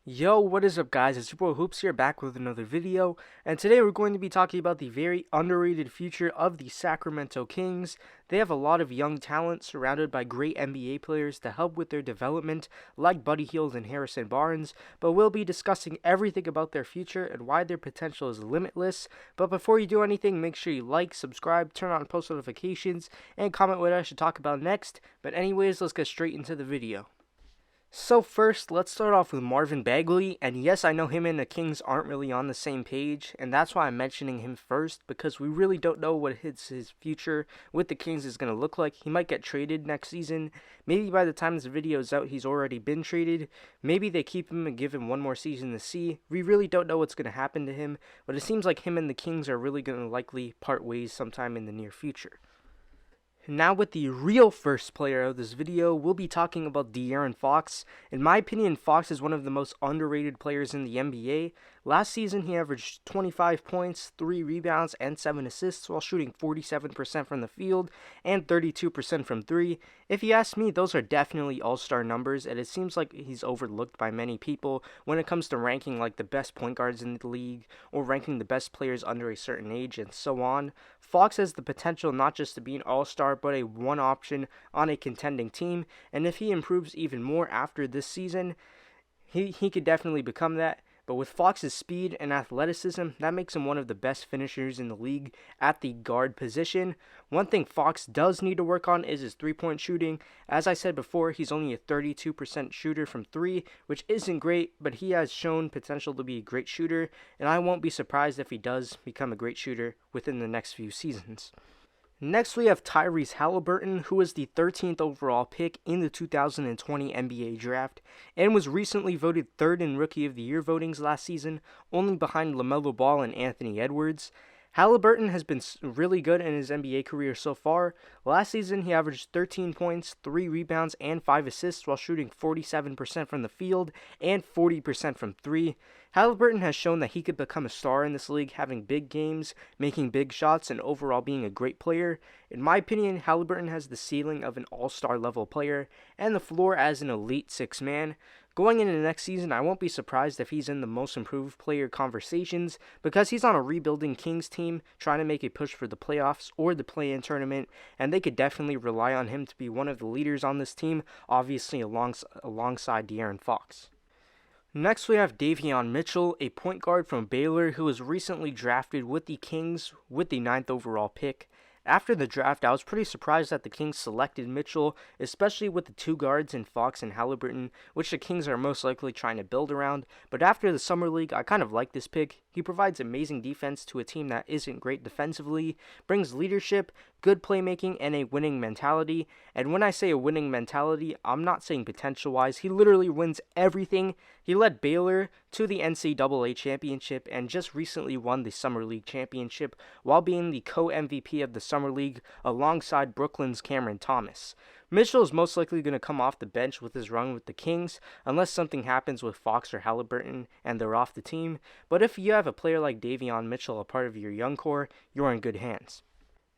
Yo, what is up guys, it's your boy Hoopz here back with another video, and today we're going to be talking about the very underrated future of the Sacramento Kings. They have a lot of young talent surrounded by great NBA players to help with their development like Buddy Hield and Harrison Barnes, but we'll be discussing everything about their future and why their potential is limitless. But before you do anything, make sure you like, subscribe, turn on post notifications, and comment what I should talk about next. But anyways, let's get straight into the video. So first, let's start off with Marvin Bagley, and yes, I know him and the Kings aren't really on the same page, and that's why I'm mentioning him first, because we really don't know what his future with the Kings is going to look like. He might get traded next season. Maybe by the time this video is out, he's already been traded. Maybe they keep him and give him one more season to see. We really don't know what's going to happen to him, but it seems like him and the Kings are really going to likely part ways sometime in the near future. Now with the real first player of this video, we'll be talking about De'Aaron Fox. In my opinion, Fox is one of the most underrated players in the NBA. Last season, he averaged 25 points, 3 rebounds, and 7 assists while shooting 47% from the field and 32% from 3. If you ask me, those are definitely all-star numbers, and it seems like he's overlooked by many people when it comes to ranking like the best point guards in the league or ranking the best players under a certain age and so on. Fox has the potential not just to be an all-star, but a one option on a contending team, and if he improves even more after this season, he could definitely become that. But with Fox's speed and athleticism, that makes him one of the best finishers in the league at the guard position. One thing Fox does need to work on is his three-point shooting. As I said before, he's only a 32% shooter from 3, which isn't great, but he has shown potential to be a great shooter, and I won't be surprised if he does become a great shooter within the next few seasons. Next, we have Tyrese Haliburton, who was the 13th overall pick in the 2020 NBA Draft and was recently voted 3rd in Rookie of the Year votings last season, only behind LaMelo Ball and Anthony Edwards. Haliburton has been really good in his NBA career so far. Last season, he averaged 13 points, 3 rebounds, and 5 assists while shooting 47% from the field and 40% from 3. Haliburton has shown that he could become a star in this league, having big games, making big shots, and overall being a great player. In my opinion, Haliburton has the ceiling of an all-star level player and the floor as an elite 6-man. Going into the next season, I won't be surprised if he's in the most improved player conversations because he's on a rebuilding Kings team trying to make a push for the playoffs or the play-in tournament, and they could definitely rely on him to be one of the leaders on this team, obviously alongside De'Aaron Fox. Next, we have Daveon Mitchell, a point guard from Baylor who was recently drafted with the Kings with the 9th overall pick. After the draft, I was pretty surprised that the Kings selected Mitchell, especially with the 2 guards in Fox and Haliburton, which the Kings are most likely trying to build around. But after the Summer League, I kind of like this pick. He provides amazing defense to a team that isn't great defensively, brings leadership, good playmaking, and a winning mentality. And when I say a winning mentality, I'm not saying potential-wise. He literally wins everything. He led Baylor to the NCAA championship and just recently won the Summer League championship while being the co-MVP of the Summer League alongside Brooklyn's Cameron Thomas. Mitchell is most likely going to come off the bench with his run with the Kings unless something happens with Fox or Haliburton and they're off the team. But if you have a player like Daveon Mitchell a part of your young core, you're in good hands.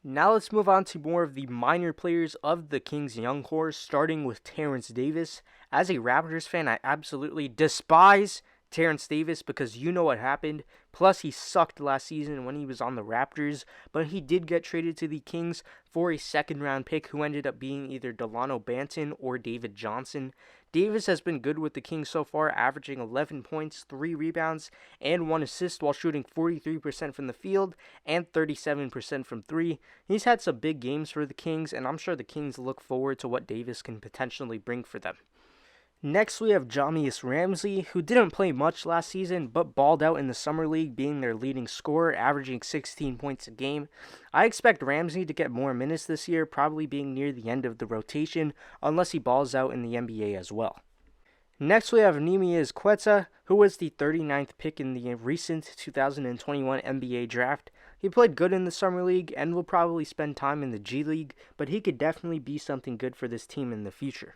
Now let's move on to more of the minor players of the Kings' young core, starting with Terence Davis. As a Raptors fan, I absolutely despise Terence Davis because you know what happened. Plus, he sucked last season when he was on the Raptors, but he did get traded to the Kings for a second-round pick who ended up being either Delano Banton or David Johnson. Davis has been good with the Kings so far, averaging 11 points, 3 rebounds, and 1 assist while shooting 43% from the field and 37% from 3. He's had some big games for the Kings, and I'm sure the Kings look forward to what Davis can potentially bring for them. Next, we have Johnius Ramsey, who didn't play much last season, but balled out in the Summer League, being their leading scorer, averaging 16 points a game. I expect Ramsey to get more minutes this year, probably being near the end of the rotation, unless he balls out in the NBA as well. Next, we have Neemias Queta, who was the 39th pick in the recent 2021 NBA Draft. He played good in the Summer League and will probably spend time in the G League, but he could definitely be something good for this team in the future.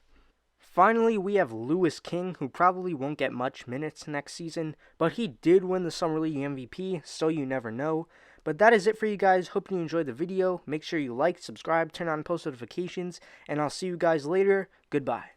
Finally, we have Louis King, who probably won't get much minutes next season, but he did win the Summer League MVP, so you never know. But that is it for you guys. Hope you enjoyed the video. Make sure you like, subscribe, turn on post notifications, and I'll see you guys later. Goodbye.